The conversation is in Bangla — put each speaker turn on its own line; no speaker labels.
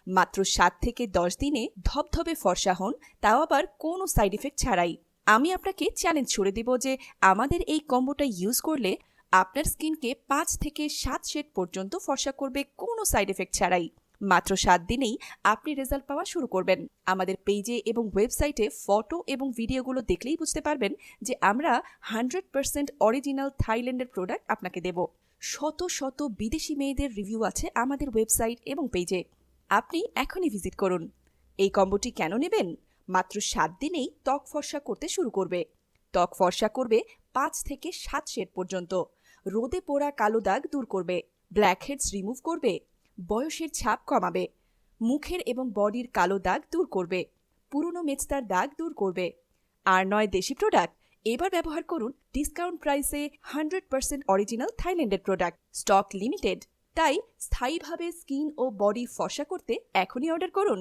মাত্র 7 থেকে 10 দিনে ধবধবে ফর্সা হন, তাও আবার কোনো সাইড ইফেক্ট ছাড়াই। আমি আপনাকে চ্যালেঞ্জ ছুড়ে দিব যে আমাদের এই কম্বোটা ইউজ করলে আপনার স্কিনকে 5 থেকে 7 শেড পর্যন্ত ফর্সা করবে কোনো সাইড এফেক্ট ছাড়াই। মাত্র 7 দিনেই আপনি রেজাল্ট পাওয়া শুরু করবেন। আমাদের পেজে এবং ওয়েবসাইটে ফটো এবং ভিডিওগুলো দেখলেই বুঝতে পারবেন যে আমরা 100% অরিজিনাল থাইল্যান্ডের প্রোডাক্ট আপনাকে দেব। শত শত বিদেশি মেয়েদের রিভিউ আছে আমাদের ওয়েবসাইট এবং পেজে। আপনি এখনই ভিজিট করুন। এই কম্বোটি কেন নেবেন? মাত্র 7 দিনেই ত্বক ফর্সা করতে শুরু করবে। ত্বক ফর্সা করবে 5 থেকে 7 শেড পর্যন্ত। রোদে পোড়া কালো দাগ দূর করবে, ব্ল্যাক হেডস রিমুভ করবে, বয়সের ছাপ কমাবে, মুখের এবং বডির কালো দাগ দূর করবে, পুরনো মেচতার দাগ দূর করবে। আর নয় দেশি প্রোডাক্ট, এবার ব্যবহার করুন ডিসকাউন্ট প্রাইসে 100% অরিজিনাল থাইল্যান্ডের প্রোডাক্ট। স্টক লিমিটেড, তাই স্থায়ীভাবে স্কিন ও বডি ফর্সা করতে এখনই অর্ডার করুন।